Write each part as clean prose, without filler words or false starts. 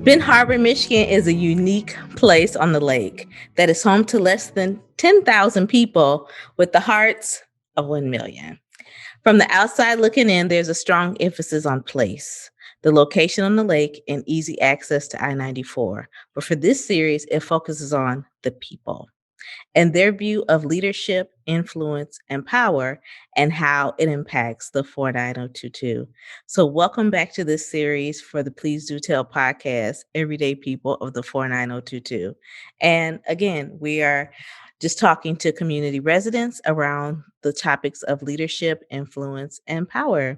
Benton Harbor, Michigan is a unique place on the lake that is home to less than 10,000 people with the hearts of 1 million. From the outside looking in, there's a strong emphasis on place, the location on the lake, and easy access to I 94. But for this series, it focuses on the people and their view of leadership, influence, and power, and how it impacts the 49022. So, welcome back to this series for the Please Do Tell podcast, Everyday People of the 49022. And again, we are just talking to community residents around the topics of leadership, influence, and power.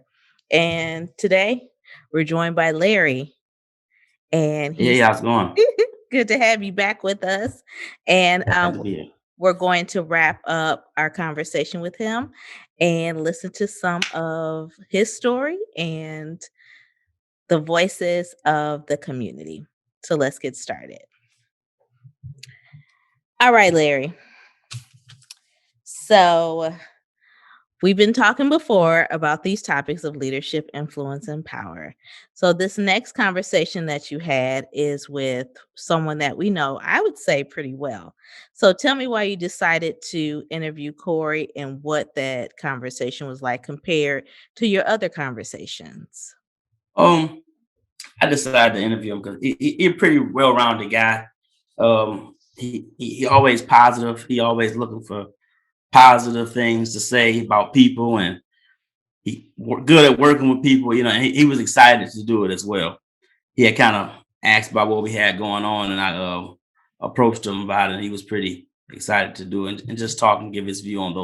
And today, we're joined by Larry, and Hey, he's how's it going? good to have you back with us. And Glad to be here. we're going to wrap up our conversation with him and listen to some of his story and the voices of the community. So let's get started. All right, Larry. So we've been talking before about these topics of leadership, influence, and power. So, this next conversation that you had is with someone that we know, I would say, pretty well. So, tell me why you decided to interview Corey and what that conversation was like compared to your other conversations. Um, I decided to interview him because he's a pretty well-rounded guy. He always positive. He always looking for positive things to say about people, and good at working with people. You know, and he was excited to do it as well. He had kind of asked about what we had going on, and I approached him about it. And he was pretty excited to do it and just talk and give his view on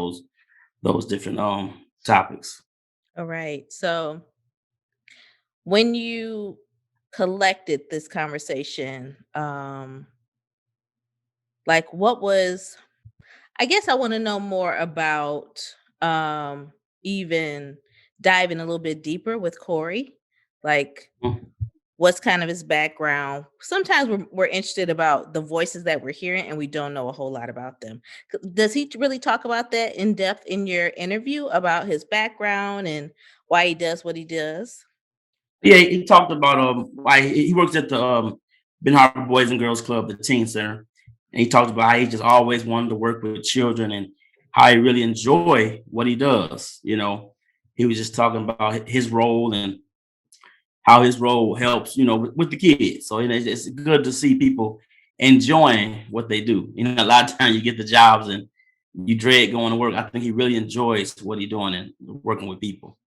those different topics. All right. So, when you collected this conversation, like what was I guess I want to know more about even diving a little bit deeper with Corey. Like what's kind of his background? Sometimes we're interested about the voices that we're hearing and we don't know a whole lot about them. Does he really talk about that in depth in your interview about his background and why he does what he does? Yeah, he talked about why he works at the Ben Harbor Boys and Girls Club, the teen center, and he talked about how he just always wanted to work with children and how he really enjoy what he does. You know, he was just talking about his role and how his role helps, with the kids. So it's good to see people enjoying what they do. You know, a lot of times you get the jobs and you dread going to work. I think he really enjoys what he's doing and working with people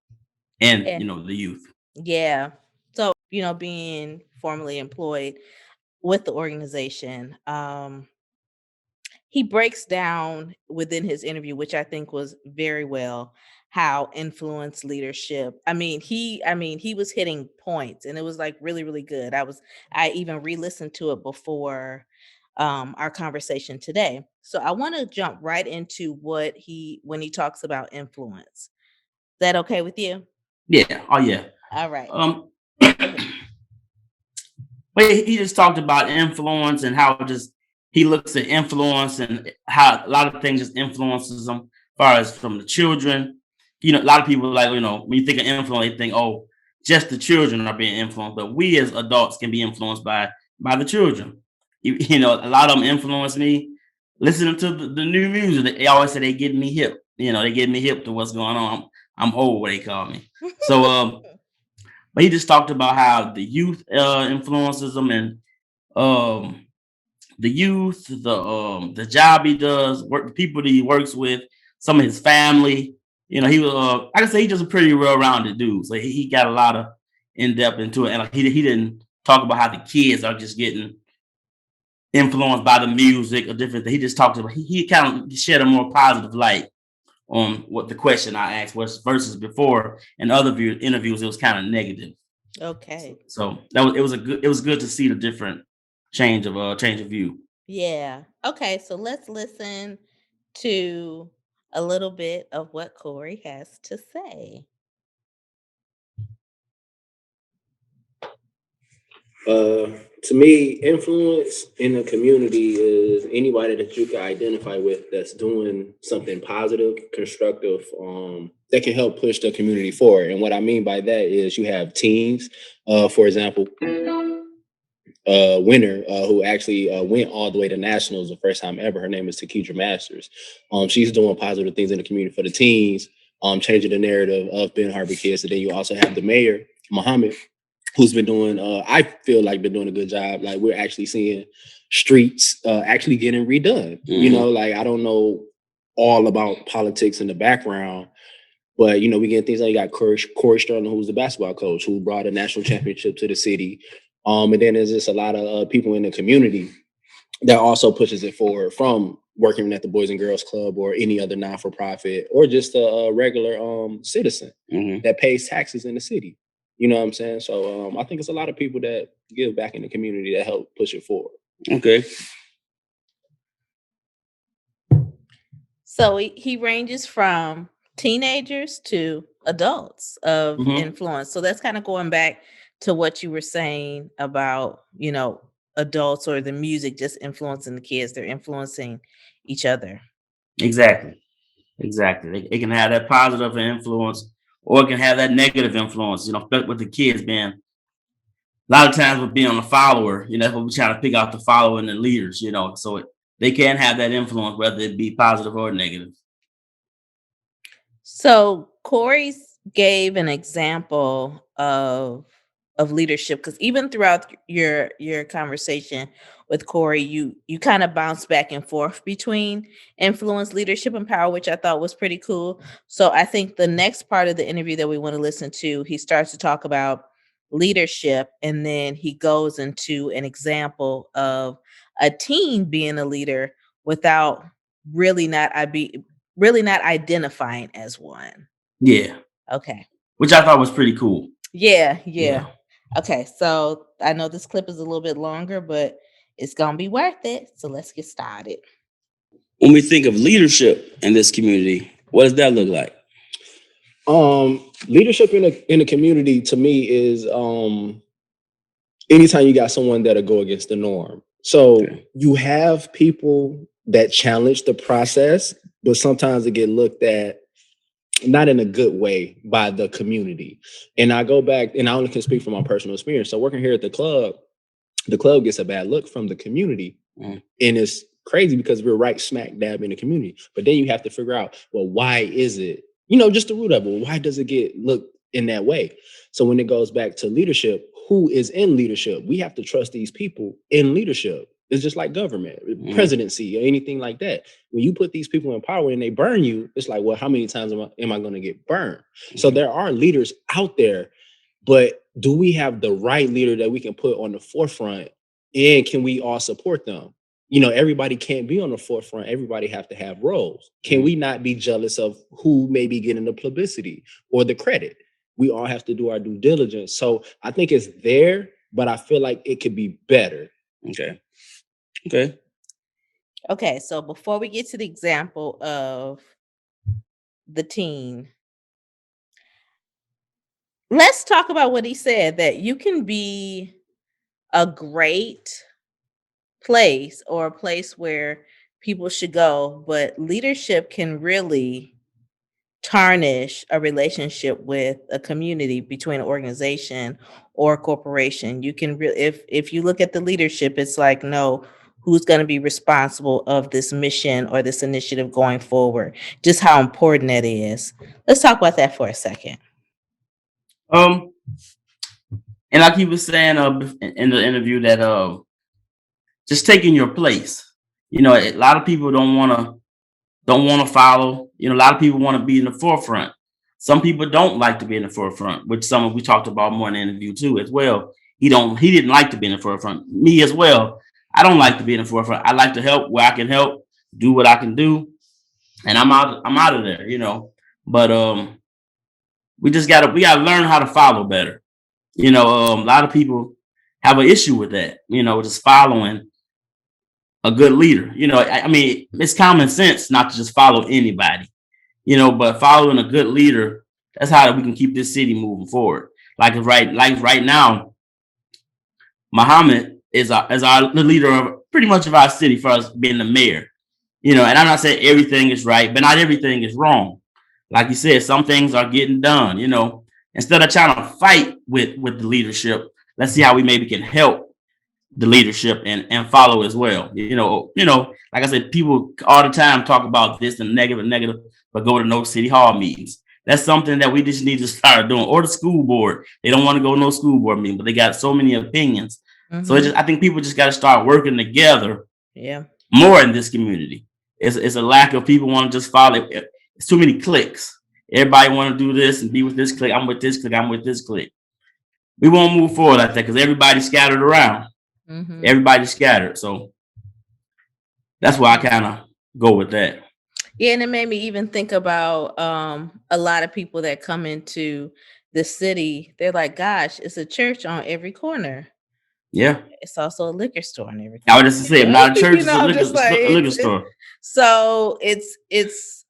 and Yeah. the youth. Yeah. So, being formally employed with the organization, he breaks down within his interview, which I think was very well, how influence leadership. I mean, he was hitting points and it was like really, really good. I even re-listened to it before our conversation today. So I want to jump right into when he talks about influence. Is that okay with you? Yeah. Oh yeah. All right. Um, Go ahead. but he just talked about influence and how just he looks at influence and how a lot of things just influences them, as far as from the children. You know, a lot of people like when you think of influence, they think, oh, just the children are being influenced, but we as adults can be influenced by the children. A lot of them influence me. Listening to the new music, they always say they get me hip. They get me hip to what's going on. I'm old, what they call me. So but he just talked about how the youth influences him and um, the youth, the job he does, the people that he works with, some of his family. He was I can say he's just a pretty well-rounded dude. So he got a lot of in depth into it, and like, he didn't talk about how the kids are just getting influenced by the music or different things. He just talked about he kind of shed a more positive light on what the question I asked was versus before in other interviews it was kind of negative. So, Okay. so that was it was good to see the different change of view. Yeah. Okay. So let's listen to a little bit of what Corey has to say. Uh, to me, influence in the community is anybody that you can identify with that's doing something positive, constructive, that can help push the community forward. And what I mean by that is you have teams, for example, winner who actually went all the way to nationals the first time ever. Her name is Takidra Masters. She's doing positive things in the community for the teens, changing the narrative of Benton Harbor kids. And then you also have the mayor, Muhammad, who's been doing, I feel like been doing a good job. Like we're actually seeing streets actually getting redone. You know, like I don't know all about politics in the background, but, you know, we get things like you got Corey Sterling, who's the basketball coach, who brought a national championship to the city. And then there's just a lot of people in the community that also pushes it forward, from working at the Boys and Girls Club or any other non-for-profit, or just a regular citizen that pays taxes in the city. You know what I'm saying? So I think it's a lot of people that give back in the community that help push it forward. Okay. So he ranges from teenagers to adults of influence. So that's kind of going back to what you were saying about, you know, adults or the music just influencing the kids. They're influencing each other. Exactly. It can have that positive influence, or it can have that negative influence, you know, with the kids being, a lot of times with being a follower, you know, that's what we're trying to pick out, the follower and the leaders, you know, so they can have that influence, whether it be positive or negative. So Corey gave an example of leadership, because even throughout your conversation with Corey, you kind of bounce back and forth between influence, leadership, and power, which I thought was pretty cool. So I think the next part of the interview that we want to listen to, he starts to talk about leadership, and then he goes into an example of a teen being a leader without really not identifying as one. Yeah. Okay. Which I thought was pretty cool. Yeah. Okay, so I know this clip is a little bit longer, but it's gonna be worth it. So let's get started. When we think of leadership in this community, what does that look like? Leadership in a community, to me, is anytime you got someone that'll go against the norm. So you have people that challenge the process, but sometimes they get looked at not in a good way by the community. And I go back, and I only can speak from my personal experience. So working here at the club gets a bad look from the community. And it's crazy because we're right smack dab in the community. But then you have to figure out, well, why is it, you know, just the root of it? Why does it get looked in that way? So when it goes back to leadership, who is in leadership? We have to trust these people in leadership. It's just like government, presidency, or anything like that. When you put these people in power and they burn you, it's like, well, how many times am I going to get burned? So there are leaders out there, but do we have the right leader that we can put on the forefront, and can we all support them? You know, everybody can't be on the forefront. Everybody have to have roles. Can we not be jealous of who may be getting the publicity or the credit? We all have to do our due diligence. So I think it's there, but I feel like it could be better. Okay, so before we get to the example of the teen, let's talk about what he said, that you can be a great place or a place where people should go, but leadership can really tarnish a relationship with a community, between an organization or a corporation. You can really, if you look at the leadership, it's like, no, who's going to be responsible of this mission or this initiative going forward? Just how important that is. Let's talk about that for a second. And like he was saying in the interview, that just taking your place. You know, a lot of people don't want to follow. You know, a lot of people want to be in the forefront. Some people don't like to be in the forefront, which some we talked about more in the interview too as well. He didn't like to be in the forefront. Me as well. I don't like to be in the forefront. I like to help where I can help, do what I can do, and I'm out of there, you know. But we gotta learn how to follow better. You know, a lot of people have an issue with that, you know, just following a good leader. You know, I mean, it's common sense not to just follow anybody, you know, but following a good leader, that's how we can keep this city moving forward. Like right now, Muhammad is the leader of pretty much of our city, for us being the mayor. You know, and I'm not saying everything is right, but not everything is wrong. Like you said, some things are getting done, you know. Instead of trying to fight with the leadership, let's see how we maybe can help the leadership and follow as well. Like I said, people all the time talk about this and negative, but go to no city hall meetings. That's something that we just need to start doing. Or the school board. They don't want to go to no school board meeting, but they got so many opinions. So I think people just got to start working together more in this community. It's a lack of people want to just follow. It's too many cliques. Everybody want to do this and be with this clique. I'm with this clique. I'm with this clique. We won't move forward like that because everybody's scattered around. Everybody's scattered. So that's why I kind of go with that. Yeah, and it made me even think about a lot of people that come into the city. They're like, gosh, it's a church on every corner. Yeah. It's also a liquor store on every corner. I would just say, not a church, it's a liquor store. So it's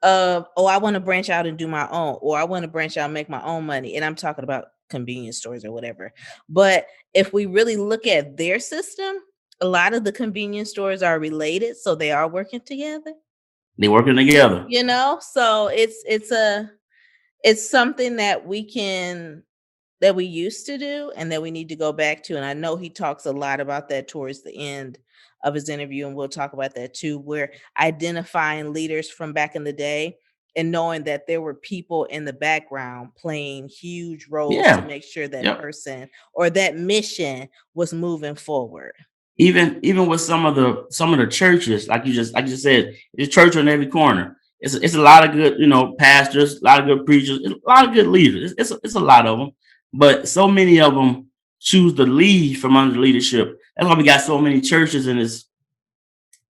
I want to branch out and do my own, or I want to branch out and make my own money. And I'm talking about convenience stores or whatever. But if we really look at their system, a lot of the convenience stores are related. So they are working together. They're working together. So it's something that we used to do and that we need to go back to. And I know he talks a lot about that towards the end of his interview. And we'll talk about that too, where identifying leaders from back in the day and knowing that there were people in the background playing huge roles to make sure that person or that mission was moving forward. Even with some of the churches, like you just said, there's church on every corner. It's a lot of good, pastors, a lot of good preachers, a lot of good leaders. It's a lot of them, but so many of them choose to leave from under leadership. That's why we got so many churches and there's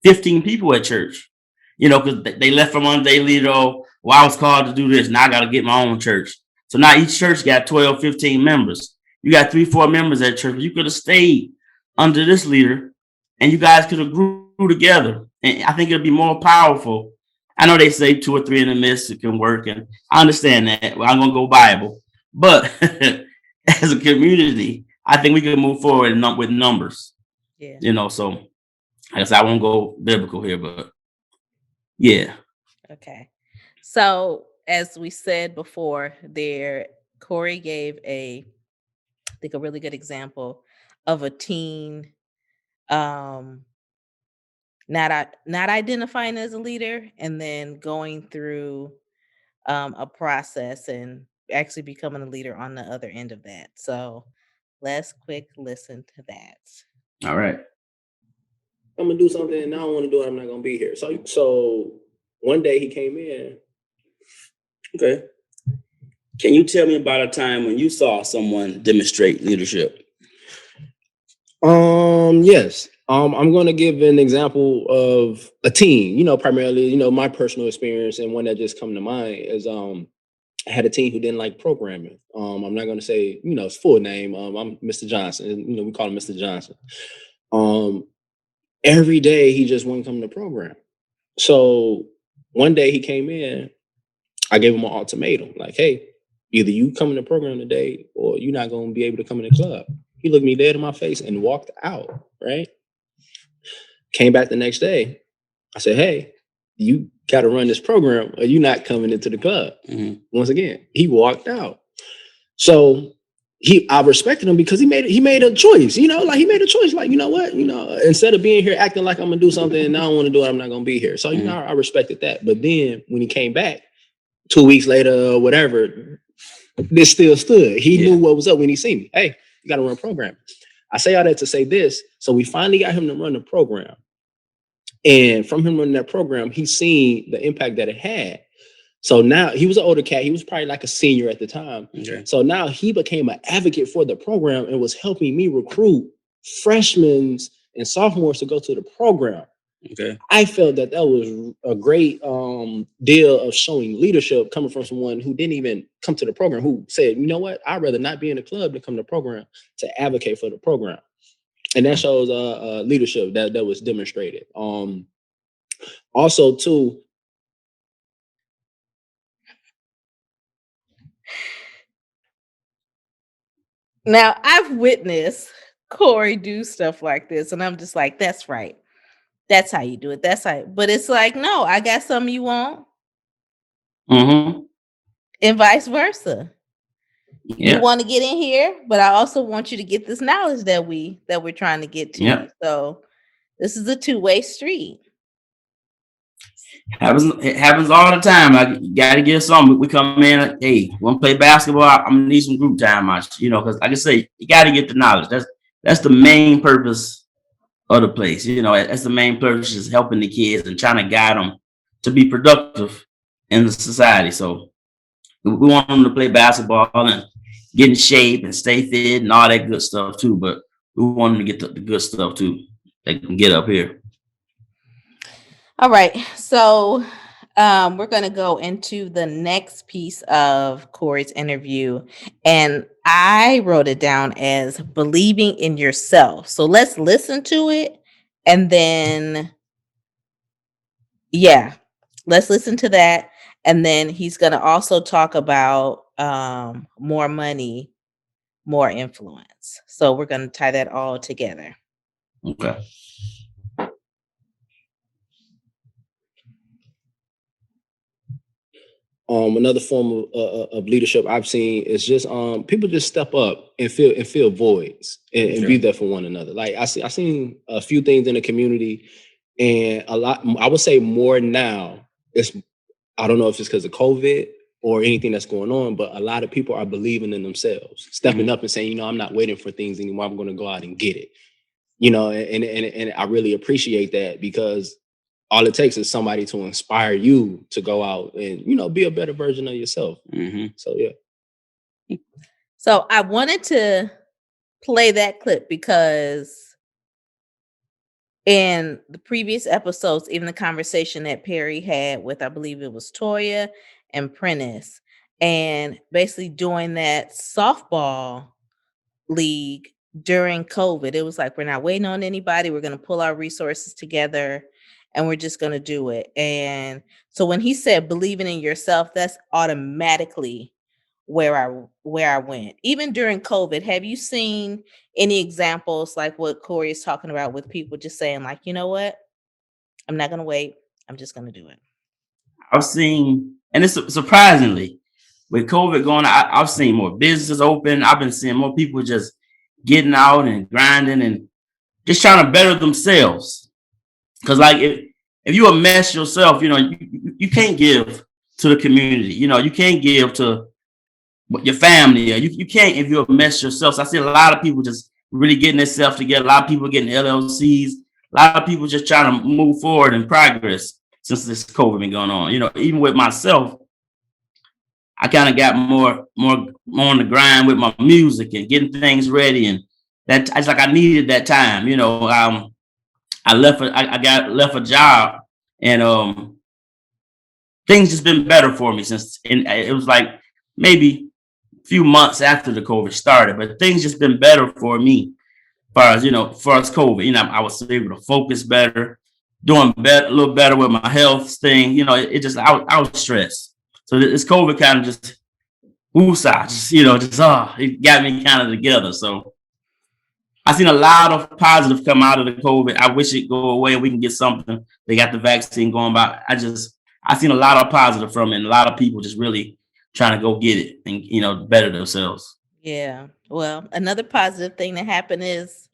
15 people at church. Because they left from under their leader. Oh, well, I was called to do this. Now I got to get my own church. So now each church got 12, 15 members. You got 3-4 members at church. You could have stayed under this leader and you guys could have grew together. And I think it'll be more powerful. I know they say 2 or 3 in the midst, it can work. And I understand that. Well, I'm going to go Bible. But as a community, I think we can move forward with numbers. Yeah. So I guess I won't go biblical here, but yeah. Okay. So as we said before, Corey gave I think a really good example of a teen not identifying as a leader and then going through a process and actually becoming a leader on the other end of that. So let's quick listen to that. All right. I'm gonna do something and I don't want to do it. I'm not gonna be here. So one day he came in. Okay. Can you tell me about a time when you saw someone demonstrate leadership? Yes. I'm going to give an example of a teen, primarily, my personal experience, and one that just come to mind is, I had a teen who didn't like programming. I'm not going to say, his full name. I'm Mr. Johnson, we call him Mr. Johnson. Every day he just wouldn't come to program. So one day he came in, I gave him an ultimatum, like, hey, either you come in the program today or you're not going to be able to come in the club. He looked me dead in my face and walked out, right? Came back the next day. I said, hey, you got to run this program or you're not coming into the club. Mm-hmm. Once again, he walked out. So I respected him because he made a choice, he made a choice. Like, you know what, instead of being here acting like I'm going to do something and I don't want to do it, I'm not going to be here. So, I respected that. But then when he came back 2 weeks later or whatever, this still stood. He knew what was up when he seen me. Hey, you got to run a program. I say all that to say this. So we finally got him to run the program. And from him running that program, he's seen the impact that it had. So now he was an older cat. He was probably like a senior at the time. Okay. So now he became an advocate for the program and was helping me recruit freshmen and sophomores to go to the program. Okay. I felt that was a great deal of showing leadership coming from someone who didn't even come to the program, who said, you know what, I'd rather not be in the club to come to the program to advocate for the program. And that shows leadership that was demonstrated. Also, too, now I've witnessed Corey do stuff like this, and I'm just like, that's right. That's how you do it. That's how. But it's like, no, I got something you want, Mm-hmm. and vice versa. you want to get in here, but I also want you to get this knowledge that we're trying to get to you. So this is a two-way street. It happens all the time. I got to get something. We come in, hey, want to play basketball? I'm gonna need some group time, because like I say, you got to get the knowledge. That's the main purpose of the place. That's the main purpose, is helping the kids and trying to guide them to be productive in the society. So we want them to play basketball and get in shape and stay fit and all that good stuff too. But we want them to get the good stuff too. They can get up here. All right. So we're going to go into the next piece of Corey's interview. And I wrote it down as believing in yourself. So let's listen to it. And then, let's listen to that. And then he's going to also talk about more money, more influence. So we're going to tie that all together. Okay. Another form of leadership I've seen is just people just step up and fill voids and be there for one another. Like I seen a few things in the community, and a lot. I would say more now. I don't know if it's because of COVID or anything that's going on, but a lot of people are believing in themselves, stepping up and saying, I'm not waiting for things anymore. I'm going to go out and get it. And I really appreciate that, because all it takes is somebody to inspire you to go out and, be a better version of yourself. Mm-hmm. So, yeah. So I wanted to play that clip because in the previous episodes, even the conversation that Perry had with, I believe it was Toya and Prentice, and basically doing that softball league during COVID, it was like, we're not waiting on anybody. We're going to pull our resources together and we're just going to do it. And so when he said believing in yourself, that's automatically where I went. Even during COVID, have you seen any examples like what Corey is talking about, with people just saying like, you know what? I'm not going to wait. I'm just going to do it. I've seen, and it's surprisingly, with COVID going on, I've seen more businesses open. I've been seeing more people just getting out and grinding and just trying to better themselves. Because like if you a mess yourself, you can't give to the community. You can't give to your family. You can't if you're a mess yourself. So I see a lot of people just really getting themselves together. A lot of people getting LLCs. A lot of people just trying to move forward and progress since this COVID been going on. Even with myself, I kind of got more on the grind with my music and getting things ready, and that it's like I needed that time. I left a job, and things just been better for me since. And it was like maybe a few months after the COVID started, but things just been better for me. As far as COVID, I was able to focus better, doing better, a little better with my health thing. It just I was stressed. So this COVID kind of just it got me kind of together. So I've seen a lot of positive come out of the COVID. I wish it go away and we can get something. They got the vaccine going by. I've seen a lot of positive from it, and a lot of people just really trying to go get it and, better themselves. Yeah. Well, another positive thing that happened is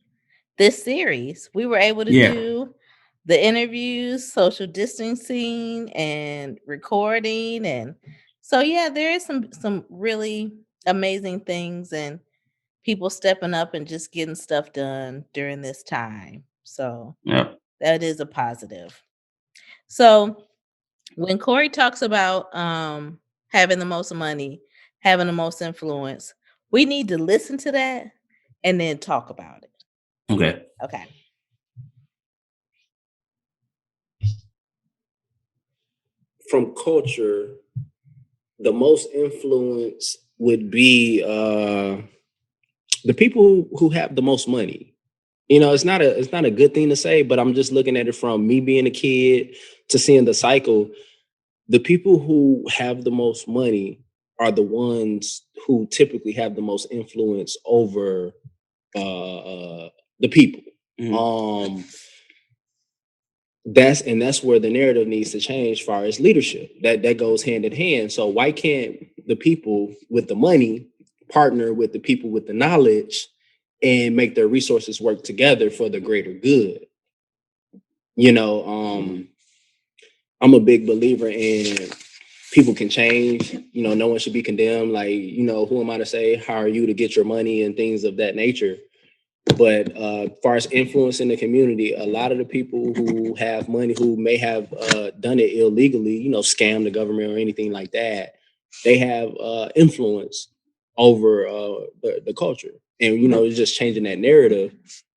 this series. We were able to do the interviews, social distancing, and recording. And so, there is some really amazing things and people stepping up and just getting stuff done during this time. So that is a positive. So when Corey talks about having the most money, having the most influence, we need to listen to that and then talk about it. Okay. From culture, the most influence would be the people who have the most money. It's not a good thing to say, but I'm just looking at it from me being a kid to seeing the cycle. The people who have the most money are the ones who typically have the most influence over the people. Mm-hmm. That's where the narrative needs to change as far as leadership. That goes hand in hand. So why can't the people with the money partner with the people with the knowledge and make their resources work together for the greater good. You know, I'm a big believer in people can change. You know, no one should be condemned. Like, you know, who am I to say, how are you to get your money and things of that nature? But as far as influence in the community, a lot of the people who have money, who may have done it illegally, you know, scam the government or anything like that, they have influence over the culture. And, you know, it's just changing that narrative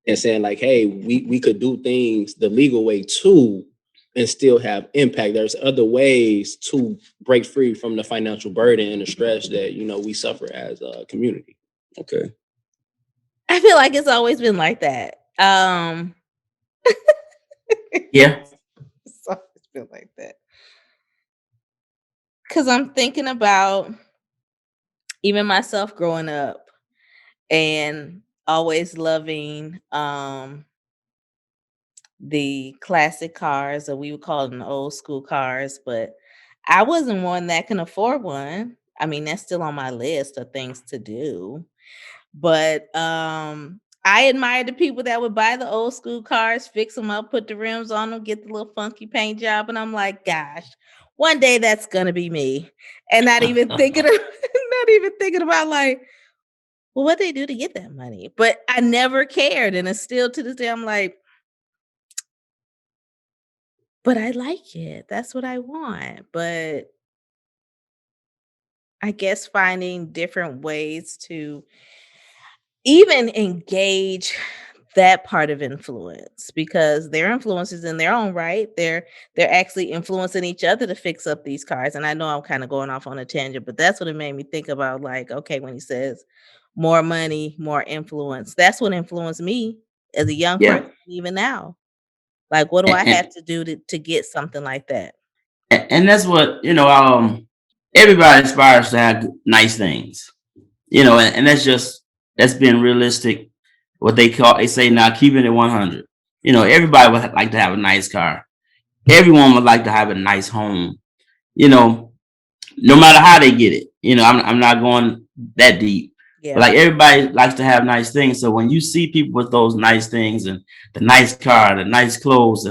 and saying like, hey, we could do things the legal way too and still have impact. There's other ways to break free from the financial burden and the stress that, you know, we suffer as a community. Okay. I feel like it's always been like that. Yeah. It's always been like that. Because I'm thinking about even myself growing up and always loving the classic cars, or we would call them old school cars, but I wasn't one that can afford one. I mean, that's still on my list of things to do. But I admire the people that would buy the old school cars, fix them up, put the rims on them, get the little funky paint job, and I'm like, gosh, one day that's gonna be me. And not even thinking about like, well, what they do to get that money. But I never cared, and it's still to this day, I'm like, but I like it. That's what I want. But I guess finding different ways to even engage that part of influence, because their influences in their own right, they're actually influencing each other to fix up these cars. And I know I'm kind of going off on a tangent, but that's what it made me think about. Like, okay, when he says more money, more influence, that's what influenced me as a young Yeah. person, even now. Like, what do I And, have to do to get something like that? and that's what, you know, everybody aspires to have nice things, you know, and that's being realistic. What they say now, keeping it 100. You know, everybody would like to have a nice car. Everyone would like to have a nice home, you know, no matter how they get it. You know, I'm not going that deep. Yeah. But like everybody likes to have nice things. So when you see people with those nice things and the nice car, the nice clothes,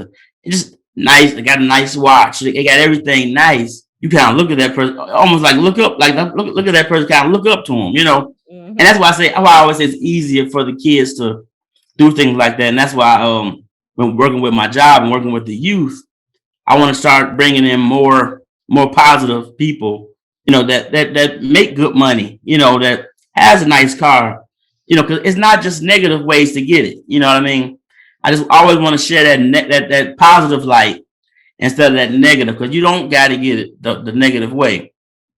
just nice, they got a nice watch, they got everything nice. You kind of look at that person, almost like look up, like look at that person, kind of look up to them, you know. Mhm. And that's why I always say it's easier for the kids to do things like that. And that's why when working with my job and working with the youth, I want to start bringing in more positive people, you know, that make good money, you know, that has a nice car, you know, because it's not just negative ways to get it. You know what I mean? I just always want to share that positive light instead of that negative, because you don't got to get it the negative way.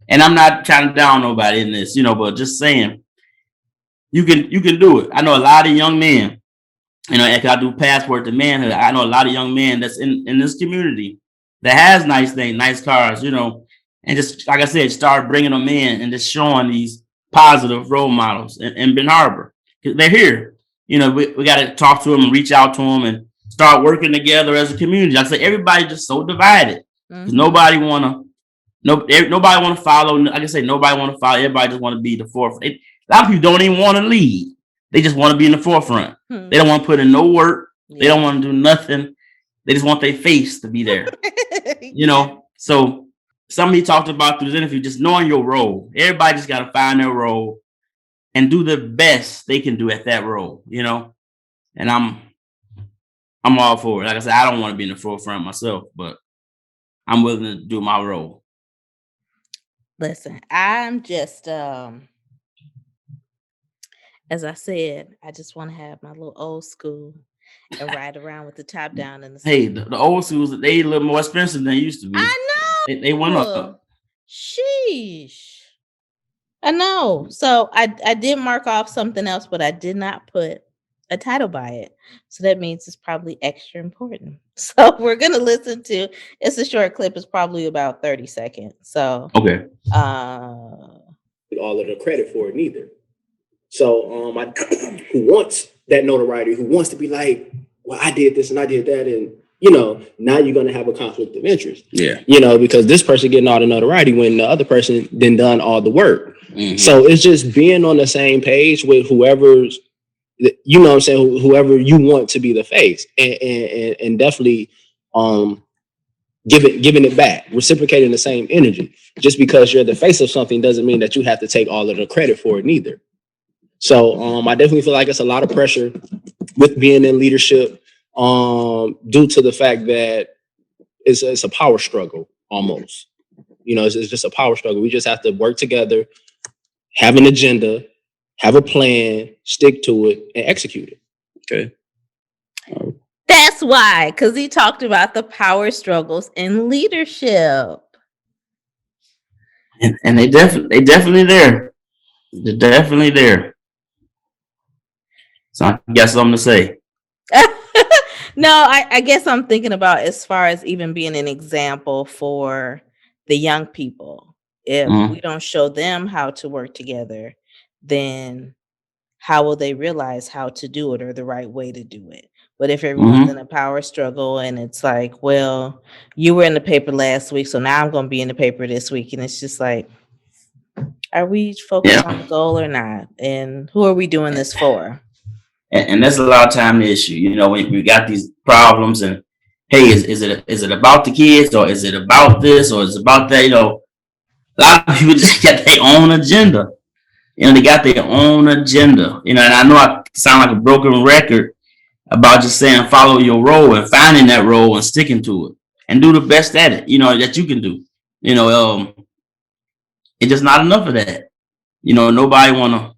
And I'm not trying to down nobody in this, you know, but just saying you can do it. I know a lot of young men, you know, and I do Passport to Manhood. I know a lot of young men that's in this community that has nice things, nice cars, you know, and just like I said, start bringing them in and just showing these positive role models in Benton Harbor. They're here. You know, we got to talk to them and reach out to them and start working together as a community. Like I say, everybody just so divided. Mhm. Nobody want to follow. Like I say, nobody want to follow. Everybody just want to be the forefront. A lot of people don't even want to lead. They just want to be in the forefront. They don't want to put in no work. They don't want to do nothing. They just want their face to be there. You know, so somebody talked about through this interview, just knowing your role. Everybody just got to find their role and do the best they can do at that role, you know. And I'm all for it. Like I said, I don't want to be in the forefront myself, but I'm willing to do my role. Listen, I'm just as I said, I just want to have my little old school and ride around with the top down in the Hey, the old schools, they a little more expensive than they used to be. I know. They went up. Sheesh. I know. So I did mark off something else, but I did not put a title by it. So that means it's probably extra important. So we're gonna listen to, it's a short clip, it's probably about 30 seconds. So Okay. All of the credit for it neither. So who wants that notoriety, who wants to be like, well, I did this and I did that, and you know, now you're gonna have a conflict of interest. Yeah. You know, because this person getting all the notoriety when the other person then done all the work. Mhm. So it's just being on the same page with whoever's, you know what I'm saying, whoever you want to be the face, and definitely giving it back, reciprocating the same energy. Just because you're the face of something doesn't mean that you have to take all of the credit for it neither. So I definitely feel like it's a lot of pressure with being in leadership, due to the fact that it's a power struggle almost. You know, it's just a power struggle. We just have to work together, have an agenda, have a plan, stick to it, and execute it. Okay. That's why, because he talked about the power struggles in leadership. And they definitely there. They're definitely there. So I got something to say. No, I guess I'm thinking about as far as even being an example for the young people. If we don't show them how to work together, then how will they realize how to do it or the right way to do it? But if everyone's in a power struggle and it's like, well, you were in the paper last week, so now I'm going to be in the paper this week. And it's just like, are we focused on the goal or not? And who are we doing this for? And that's a lot of time the issue. You know, when we got these problems and hey, is it about the kids or is it about this or is it about that? You know, a lot of people just got their own agenda. You know, they got their own agenda. You know, and I know I sound like a broken record about just saying follow your role and finding that role and sticking to it and do the best at it, you know, that you can do. You know, it's just not enough of that. You know, nobody wanna,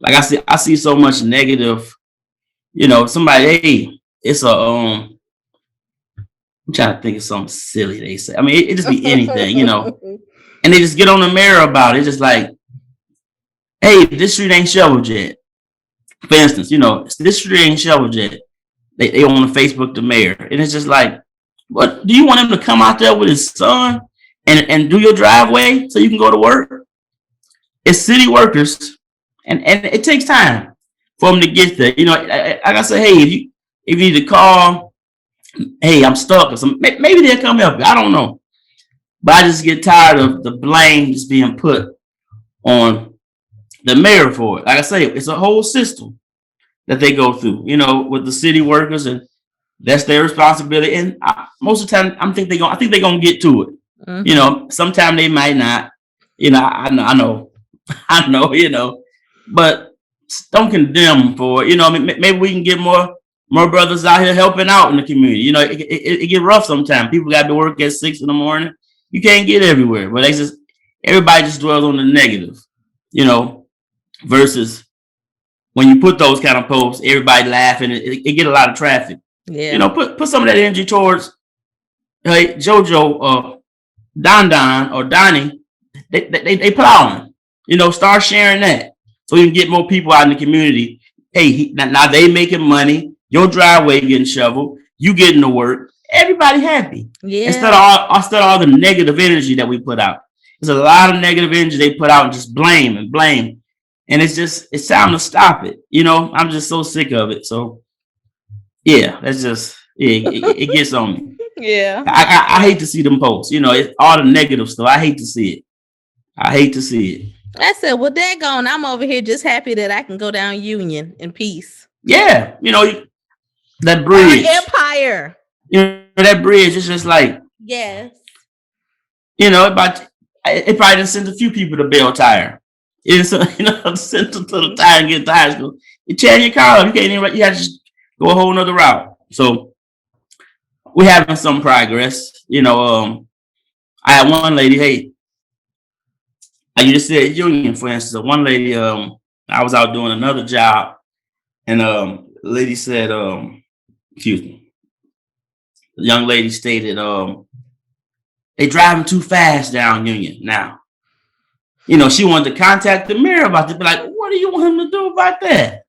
like I see so much negative, you know, somebody, hey, it's a I'm trying to think of something silly they say. I mean, it just be anything, you know. And they just get on the mirror about it. It's just like, hey, this street ain't shoveled yet. For instance, you know, this street ain't shoveled yet. They on the Facebook the mayor. And it's just like, what do you want him to come out there with his son and do your driveway so you can go to work? It's city workers, and it takes time for them to get there. You know, like I say, hey, if you need to call, hey, I'm stuck or something, maybe they'll come help you. I don't know. But I just get tired of the blame just being put on the mayor for it. Like I say, it's a whole system that they go through, you know, with the city workers, and that's their responsibility. And most of the time, I think they're gonna get to it. You know, sometimes they might not. You know, I know, you know, but don't condemn them for it. You know, maybe we can get more brothers out here helping out in the community. You know, it get rough sometimes. People got to work at 6 a.m. You can't get everywhere, but everybody just dwells on the negative, you know, versus when you put those kind of posts, everybody laughing, it get a lot of traffic. Yeah. You know, put some of that energy towards JoJo, Don or Donnie. They plowing. You know, start sharing that so you can get more people out in the community. Hey, now they making money. Your driveway getting shoveled. You getting to work. Everybody happy. Yeah. Instead of all the negative energy that we put out. There's a lot of negative energy they put out and just blame. And it's time to stop it. You know, I'm just so sick of it. So yeah, that's just it gets on me. Yeah. I hate to see them posts. You know, it's all the negative stuff. I hate to see it. I said, well, daggone, I'm over here just happy that I can go down Union in peace. Yeah, you know, that bridge. Empire. You know, that bridge is just like, yes. You know, it probably just sent a few people to Bell Tire. It's, you know, sent them to the tire and get tires. You tear your car up. You can't even, you have to just go a whole nother route. So we're having some progress. You know, I had one lady, hey, like you just said, Union, for instance, one lady, I was out doing another job, and the lady said, excuse me, the young lady stated, they driving too fast down Union now. You know, she wanted to contact the mayor about it, be like, what do you want him to do about that?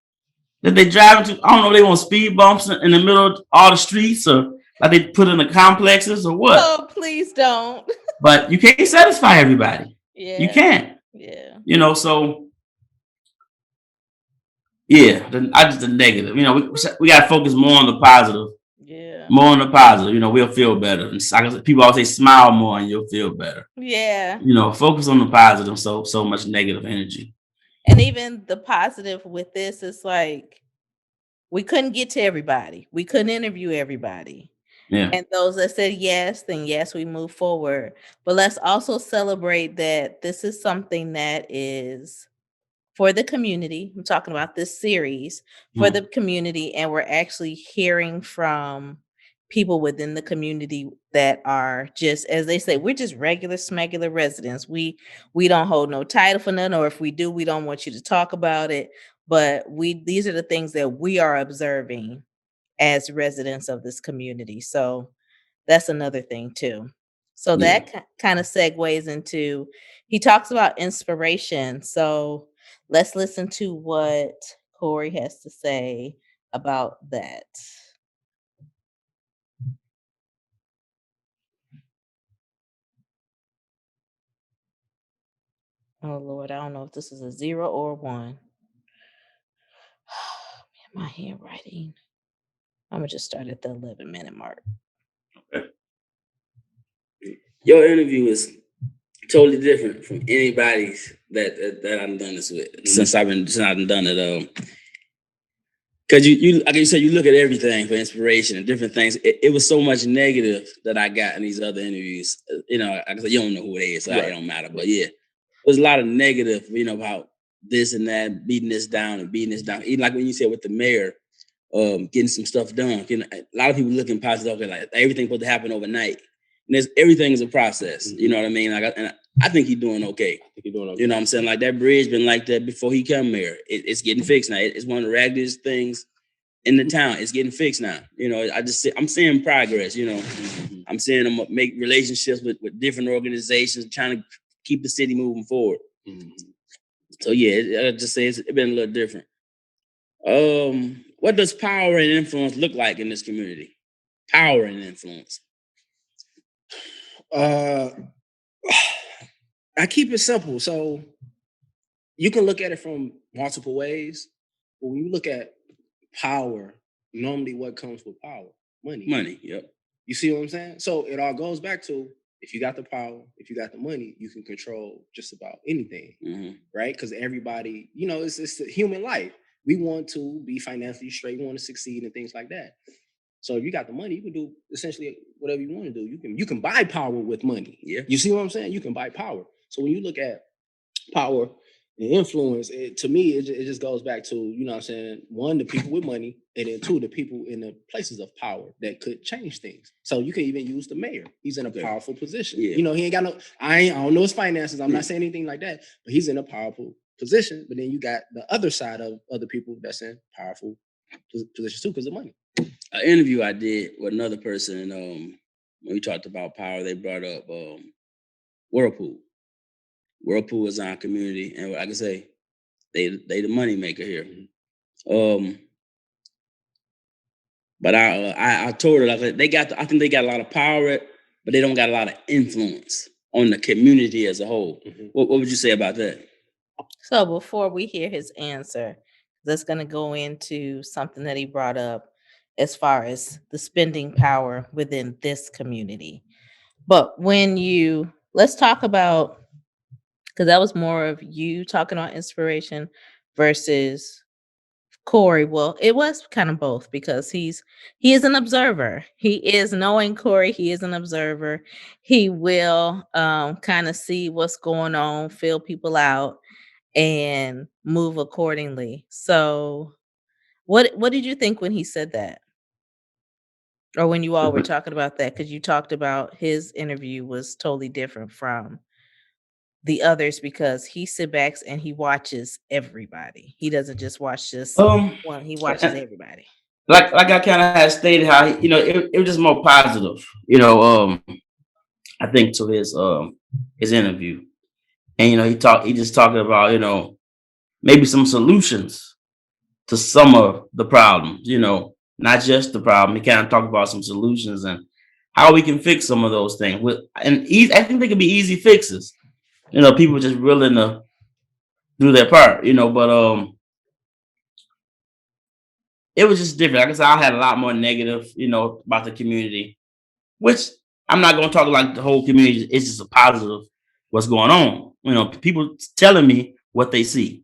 That they driving to, I don't know, they want speed bumps in the middle of all the streets, or like they put in the complexes or what? Oh, please don't. But you can't satisfy everybody. Yeah. You can't. Yeah. You know, so yeah, I just the negative. You know, we got to focus more on the positive. Yeah. more on the positive. You know, we'll feel better. And people always say, smile more and you'll feel better. Yeah. You know, focus on the positive. So much negative energy. And even the positive with this is like, we couldn't get to everybody. We couldn't interview everybody. Yeah. And those that said yes, then yes, we move forward. But let's also celebrate that this is something that is for the community. I'm talking about this series for the community, and we're actually hearing from people within the community that are just, as they say, we're just regular smegular residents. We don't hold no title for nothing, or if we do, we don't want you to talk about it. But these are the things that we are observing as residents of this community. So that's another thing too. So Yeah. that kind of segues into, he talks about inspiration. So let's listen to what Corey has to say about that. Oh Lord, I don't know if this is a 0 or a 1. Man, my handwriting. I'm gonna just start at the 11-minute mark. Your interview is totally different from anybody's that I've done this with since I've done it. Because you like you said, you look at everything for inspiration and different things. It was so much negative that I got in these other interviews. You know, like I said, you don't know who it is, so it don't matter. But yeah, there's a lot of negative, you know, about this and that, beating this down and beating this down. Even like when you said with the mayor, getting some stuff done. A lot of people looking positive, okay, like everything's supposed to happen overnight. And everything is a process. You know what I mean? Like, I think he's doing okay. You know what I'm saying? Like that bridge been like that before he come here. It's getting fixed now. It's one of the raggediest things in the town. It's getting fixed now. You know, I'm seeing progress. You know, I'm seeing them make relationships with different organizations, trying to keep the city moving forward. So yeah, I just say it's been a little different. What does power and influence look like in this community? Power and influence. I keep it simple. So you can look at it from multiple ways. But when you look at power, normally what comes with power? Money, yep. You see what I'm saying? So it all goes back to, if you got the power, if you got the money, you can control just about anything, right? Because everybody, you know, it's a human life. We want to be financially straight, we want to succeed and things like that. So if you got the money, you can do essentially whatever you want to do. You can buy power with money. Yeah. You see what I'm saying? You can buy power. So when you look at power and influence, to me, it just goes back to, you know what I'm saying, one, the people with money, and then two, the people in the places of power that could change things. So you can even use the mayor. He's in a powerful position. Yeah. You know, he ain't got no, I don't know his finances. I'm not saying anything like that, but he's in a powerful position. But then you got the other side of other people that's in powerful positions too because of money. An interview I did with another person, when we talked about power, they brought up Whirlpool. Whirlpool is our community, and like I say, they the money maker here. But I told her, like, I think they got a lot of power, but they don't got a lot of influence on the community as a whole. What would you say about that? So before we hear his answer, that's going to go into something that he brought up as far as the spending power within this community. But let's talk about, because that was more of you talking about inspiration versus Corey. Well, it was kind of both, because he is an observer. He is, knowing Corey, he is an observer. He will kind of see what's going on, feel people out, and move accordingly. So what did you think when he said that? Or when you all were talking about that? Because you talked about his interview was totally different from the others, because he sit back and he watches everybody. He doesn't just watch just one, he watches everybody. Like I kind of had stated how it was just more positive. I think to his interview, and he just talking about maybe some solutions to some of the problems. Not just the problem. He kind of talked about some solutions and how we can fix some of those things. I think they could be easy fixes. People just willing to do their part. But it was just different. Like I said, I had a lot more negative, about the community, which I'm not going to talk like the whole community. It's just a positive what's going on. People telling me what they see,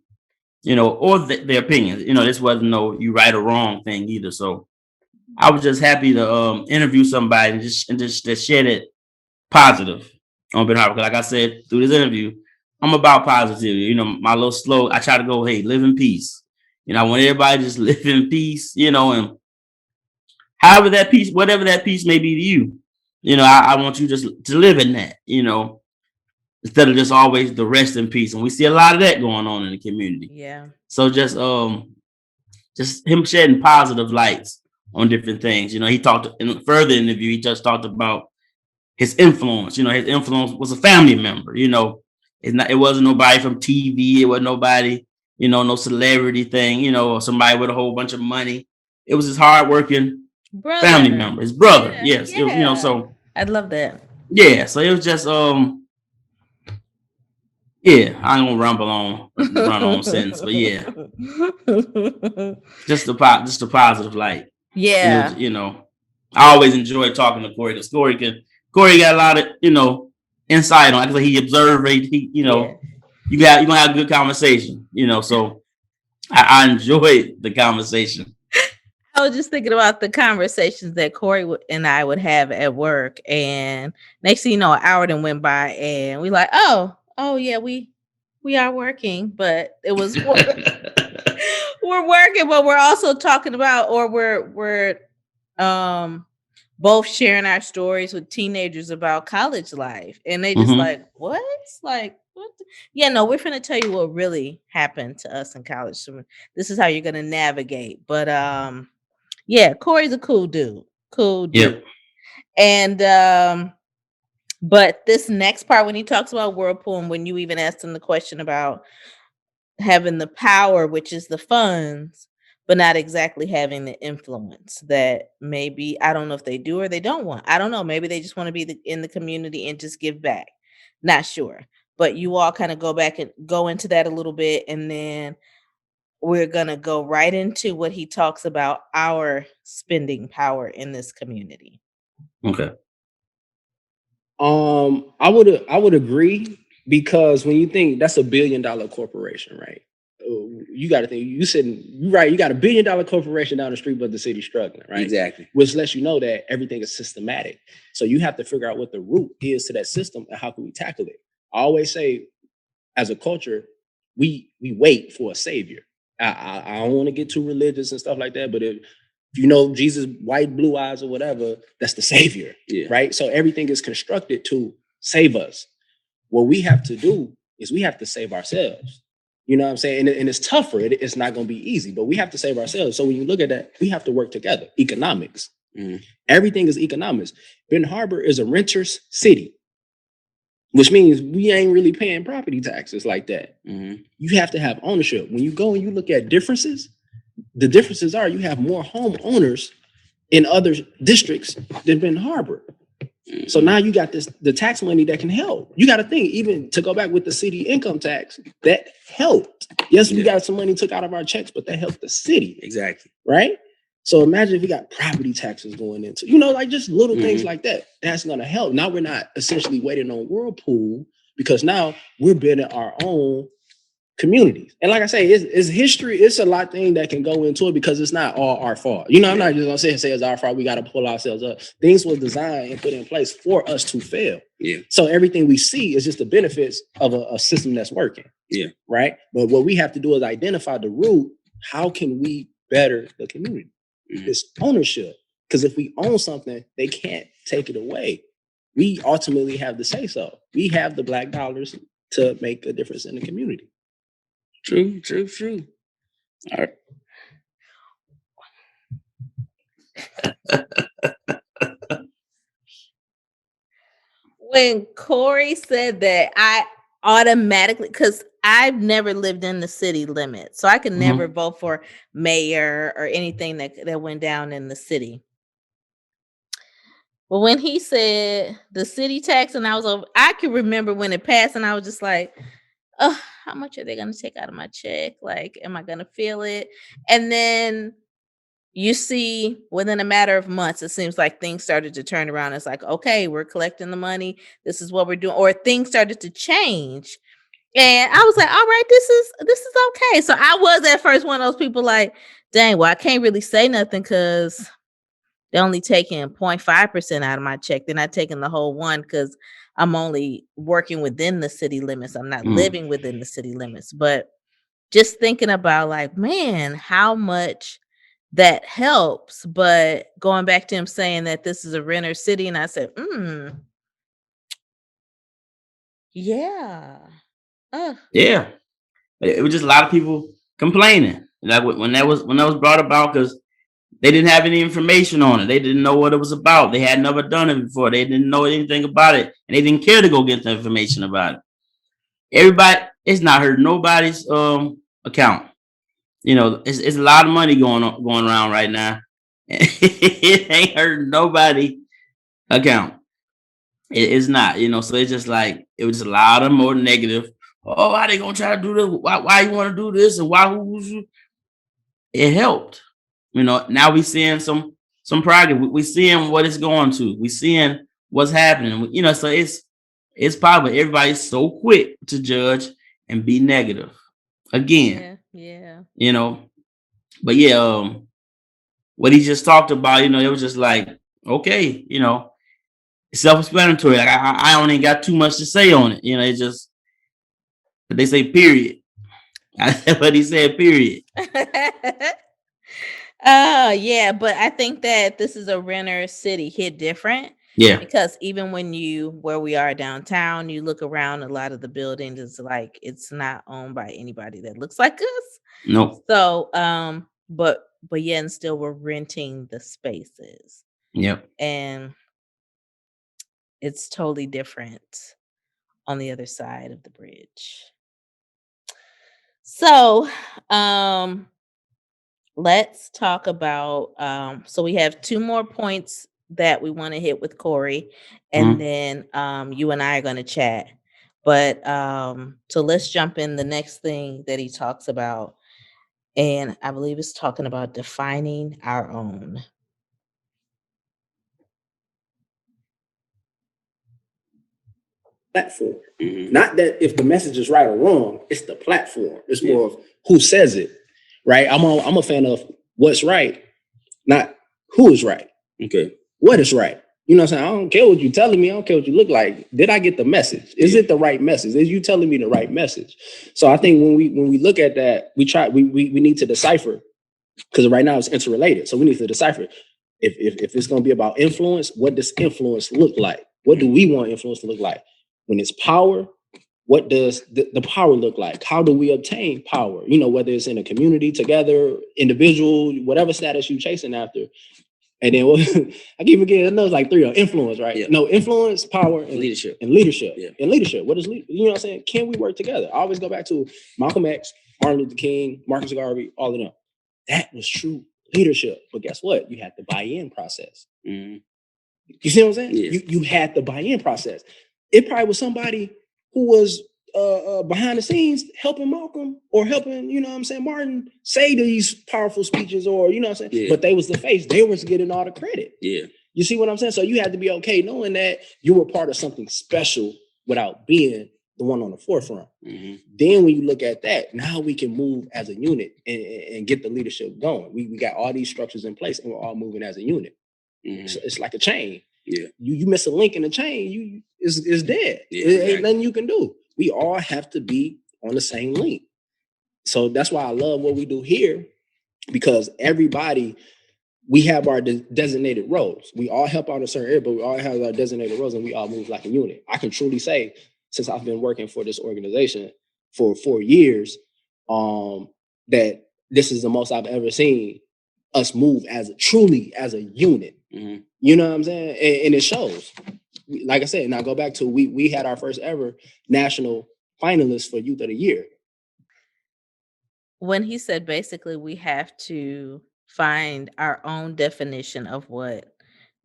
or their opinions. This wasn't no you right or wrong thing either. So I was just happy to interview somebody and just to share that positive on Benton Harbor. Like I said through this interview, I'm about positivity. My little slow. I try to go, hey, live in peace. I want everybody to just live in peace. And however that peace, whatever that peace may be to you, I want you just to live in that. Instead of just always the rest in peace. And we see a lot of that going on in the community. Yeah. So just him shedding positive lights on different things. He talked in a further interview. He just talked about his influence. His influence was a family member. It wasn't nobody from TV. It wasn't nobody, no celebrity thing. Or somebody with a whole bunch of money. It was his hardworking family member, his brother. Yeah, Yes, yeah. So I'd love that. Yeah, so it was just yeah, I ain't gonna run on sentence, but yeah, just a positive light. Yeah. I always enjoy talking to Corey because Corey got a lot of insight on. Like he observed, you gonna have a good conversation. So I enjoyed the conversation. I was just thinking about the conversations that Corey and I would have at work, and next thing you know, an hour then went by, and we like, oh yeah, we are working, but it was we're working, but we're also talking about, or we're both sharing our stories with teenagers about college life, and they just like, what? Like, what? Yeah, no, we're gonna tell you what really happened to us in college. So this is how you're gonna navigate, but yeah, Corey's a cool dude. Yep. And but this next part when he talks about Whirlpool, and when you even asked him the question about having the power, which is the funds, but not exactly having the influence that maybe, I don't know if they do or they don't want. I don't know. Maybe they just want to be in the community and just give back. Not sure. But you all kind of go back and go into that a little bit, and then we're going to go right into what he talks about our spending power in this community. Okay. I would agree, because when you think that's $1 billion corporation, right? You got to think, you're right. You got $1 billion corporation down the street, but the city's struggling, right? Exactly. Which lets you know that everything is systematic. So you have to figure out what the root is to that system and how can we tackle it. I always say, as a culture, we wait for a savior. I don't want to get too religious and stuff like that, but if Jesus, white, blue eyes or whatever, that's the savior, right? So everything is constructed to save us. What we have to do is we have to save ourselves. You know what I'm saying? And it's tougher. It's not going to be easy, but we have to save ourselves. So when you look at that, we have to work together. Economics. Everything is economics. Benton Harbor is a renter's city, which means we ain't really paying property taxes like that. You have to have ownership. When you go and you look at differences, the differences are you have more homeowners in other districts than Benton Harbor. So now you got the tax money that can help. You got to think, even to go back with the city income tax, that helped. Yes, we got some money took out of our checks, but that helped the city. Exactly. Right? So imagine if we got property taxes going into, like just little things like that. That's going to help. Now we're not essentially waiting on Whirlpool, because now we're building our own communities. And like I say, it's history. It's a lot of things that can go into it, because it's not all our fault. I'm not just going to say it's our fault. We got to pull ourselves up. Things were designed and put in place for us to fail. Yeah. So everything we see is just the benefits of a system that's working. Yeah. Right. But what we have to do is identify the root. How can we better the community? It's ownership. Because if we own something, they can't take it away. We ultimately have to say so. We have the black dollars to make a difference in the community. True. All right. When Corey said that, I automatically, because I've never lived in the city limits, so I could never vote for mayor or anything that went down in the city. But when he said the city tax, and I can remember when it passed, and I was just like, oh, how much are they going to take out of my check? Like, am I going to feel it? And then you see within a matter of months, it seems like things started to turn around. It's like, okay, we're collecting the money. This is what we're doing. Or things started to change. And I was like, all right, this is okay. So I was at first one of those people like, dang, well, I can't really say nothing because they're only taking 0.5% out of my check. They're not taking the whole one because I'm only working within the city limits. I'm not living within the city limits. But just thinking about like, man, how much that helps. But going back to him saying that this is a renter city, and I said, yeah. Yeah. It was just a lot of people complaining. Like when that was brought about, because they didn't have any information on it. They didn't know what it was about. They had never done it before. They didn't know anything about it, and they didn't care to go get the information about it. Everybody, it's not hurting nobody's account. It's a lot of money going around right now. It ain't hurting nobody account. It's not, so it's just like it was a lot of more negative. Oh, why they gonna try to do this? Why you want to do this? And why it helped. Now we seeing some progress. We seeing what it's going to. We seeing what's happening. So it's probably everybody's so quick to judge and be negative again. Yeah. But yeah, what he just talked about, it was just like, okay, self-explanatory. Like I don't even got too much to say on it. It's just they say period. That's what he said, period. Yeah, but I think that this is a renter city hit different. Yeah. Because even when where we are downtown, you look around, a lot of the buildings is like it's not owned by anybody that looks like us. No. So, but yeah, and still we're renting the spaces. Yep. And it's totally different on the other side of the bridge. So, let's talk about so we have 2 more points that we want to hit with Corey, and then you and I are going to chat. But so let's jump in the next thing that he talks about, and I believe it's talking about defining our own. Platform. Not that if the message is right or wrong, it's the platform. It's more of who says it, right? I'm a fan of what's right, not who is right. Okay. What is right? You know what I'm saying? I don't care what you're telling me. I don't care what you look like. Did I get the message? Is it the right message? Is you telling me the right message? So I think when we look at that, we need to decipher, because right now it's interrelated. So we need to decipher if it's going to be about influence. What does influence look like? What do we want influence to look like? When it's power, what does the power look like? How do we obtain power? Whether it's in a community, together, individual, whatever status you're chasing after. And then I keep forgetting, I know it's like 3 of influence, right? Yeah. No, influence, power, and leadership. And leadership. Yeah. And leadership. What is leadership? You know what I'm saying? Can we work together? I always go back to Malcolm X, Martin Luther King, Marcus Garvey, all of them. That was true leadership. But guess what? You had the buy-in process. You see what I'm saying? Yeah. You had the buy-in process. It probably was somebody who was behind the scenes helping Malcolm or helping, Martin say these powerful speeches, or, but they was the face. They was getting all the credit. Yeah. You see what I'm saying? So you had to be okay knowing that you were part of something special without being the one on the forefront. Then when you look at that, now we can move as a unit and get the leadership going. We got all these structures in place and we're all moving as a unit. So it's like a chain. Yeah. You miss a link in the chain, it's dead. Yeah, It ain't nothing you can do. We all have to be on the same link. So that's why I love what we do here, because everybody, we have our designated roles. We all help out in a certain area, but we all have our designated roles and we all move like a unit. I can truly say, since I've been working for this organization for 4 years, that this is the most I've ever seen us move truly as a unit. You know what I'm saying? And it shows. Like I said, and I go back to we had our first ever national finalist for Youth of the Year. When he said basically we have to find our own definition of what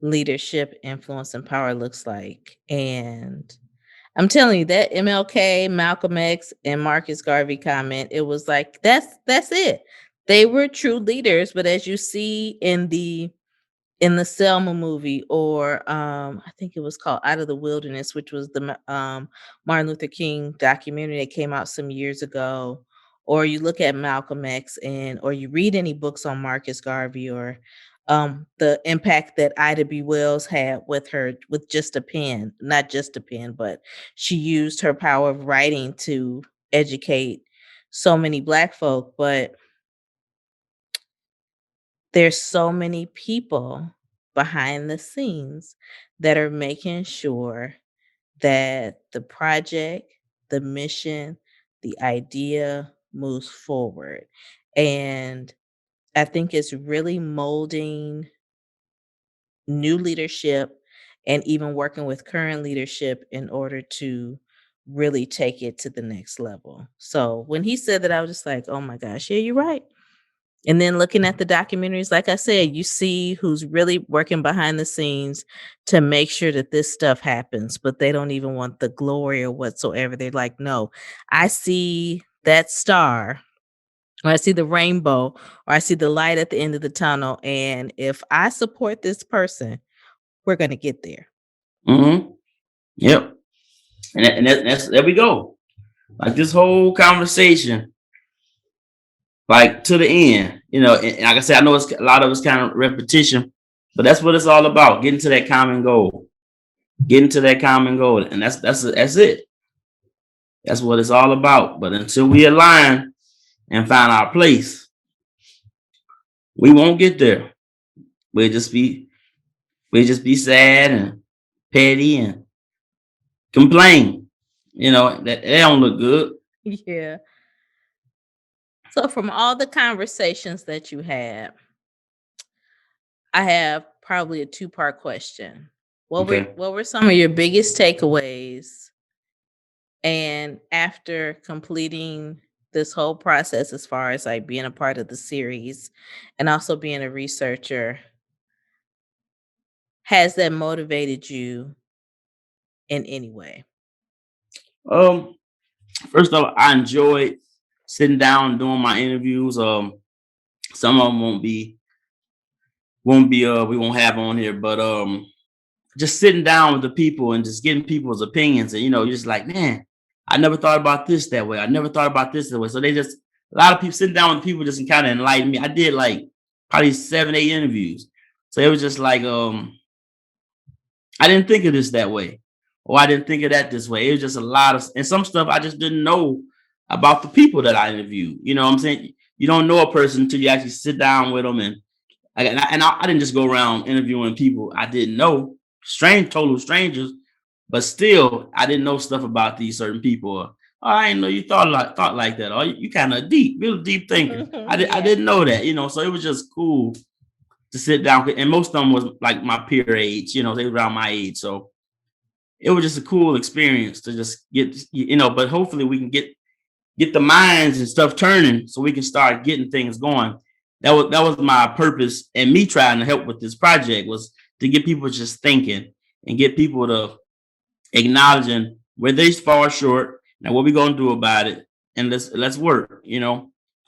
leadership, influence, and power looks like. And I'm telling you, that MLK, Malcolm X, and Marcus Garvey comment, it was like, that's it. they were true leaders. But as you see in the Selma movie, or I think it was called Out of the Wilderness, which was the Martin Luther King documentary that came out some years ago, or you look at Malcolm X, or you read any books on Marcus Garvey, or the impact that Ida B. Wells had with just a pen, not just a pen, but she used her power of writing to educate so many Black folk. But there's so many people behind the scenes that are making sure that the project, the mission, the idea moves forward. And I think it's really molding new leadership and even working with current leadership in order to really take it to the next level. So when he said that, I was just like, oh my gosh, yeah, you're right. And then looking at the documentaries, like I said, you see who's really working behind the scenes to make sure that this stuff happens, but they don't even want the glory or whatsoever. They're like, no, I see that star, or I see the rainbow, or I see the light at the end of the tunnel. And if I support this person, we're going to get there. Mm-hmm. Yep. And that's there we go. Like this whole conversation, like to the end, and like I said, I know it's a lot of it's kind of repetition, but that's what it's all about: getting to that common goal, and that's it. That's what it's all about. But until we align and find our place, we won't get there. We'll just be sad and petty and complain. That don't look good. Yeah. So from all the conversations that you had, I have probably a two-part question. What were some of your biggest takeaways? And after completing this whole process, as far as like being a part of the series and also being a researcher, has that motivated you in any way? First off, I enjoyed sitting down and doing my interviews. Some of them we won't have on here, but just sitting down with the people and just getting people's opinions, and you're just like, man, I never thought about this that way. I never thought about this that way. So a lot of people sitting down with people just kind of enlighten me. I did like probably 7, 8 interviews. So it was just like, I didn't think of this that way, or I didn't think of that this way. It was just a lot of, and some stuff I just didn't know about the people that I interviewed. You know what I'm saying? You don't know a person until you actually sit down with them, and I didn't just go around interviewing people I didn't know, total strangers, but still I didn't know stuff about these certain people. Or, oh, I didn't know you thought like that. Or you kind of real deep thinker. I didn't know that. So it was just cool to sit down, and most of them was like my peer age. They were around my age, so it was just a cool experience to just get. But hopefully we can get the minds and stuff turning, so we can start getting things going. That was my purpose, and me trying to help with this project was to get people just thinking and get people to acknowledging where they fall short and what we gonna do about it, and let's work.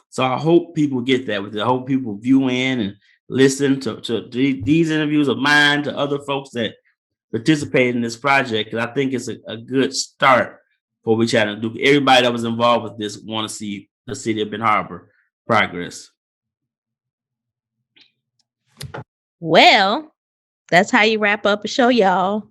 So I hope people get that with it. I hope people view in and listen to these interviews of mine, to other folks that participate in this project, because I think it's a good start for what we try to do. Everybody that was involved with this want to see the city of Benton Harbor progress. Well, that's how you wrap up a show, y'all.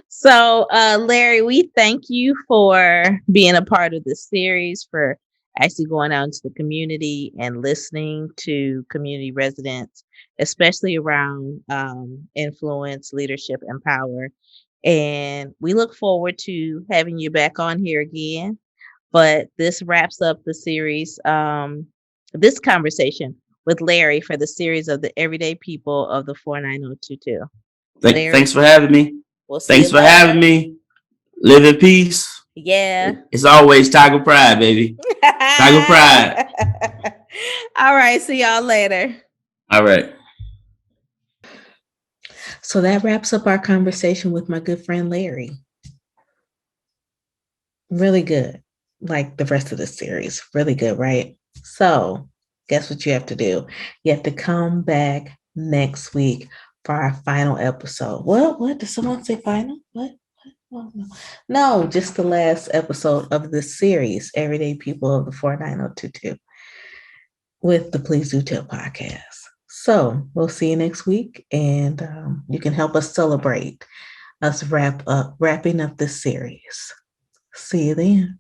So, Larry, we thank you for being a part of this series, for actually going out into the community and listening to community residents, especially around influence, leadership, and power. And we look forward to having you back on here again. But this wraps up the series, this conversation with Larry for the series of the Everyday People of the 49022. Thanks for having me. We'll see Thanks you for later. having me. Live in peace. Yeah. It's always Tiger Pride, baby. Tiger Pride. All right. See y'all later. All right. So that wraps up our conversation with my good friend Larry. Really good. Like the rest of the series. Really good, right? So guess what you have to do? You have to come back next week for our final episode. What? Did someone say final? What? Oh, no. No, just the last episode of this series, Everyday People of the 49022, with the Please Do Tell podcast. So we'll see you next week, and you can help us celebrate us wrapping up this series. See you then.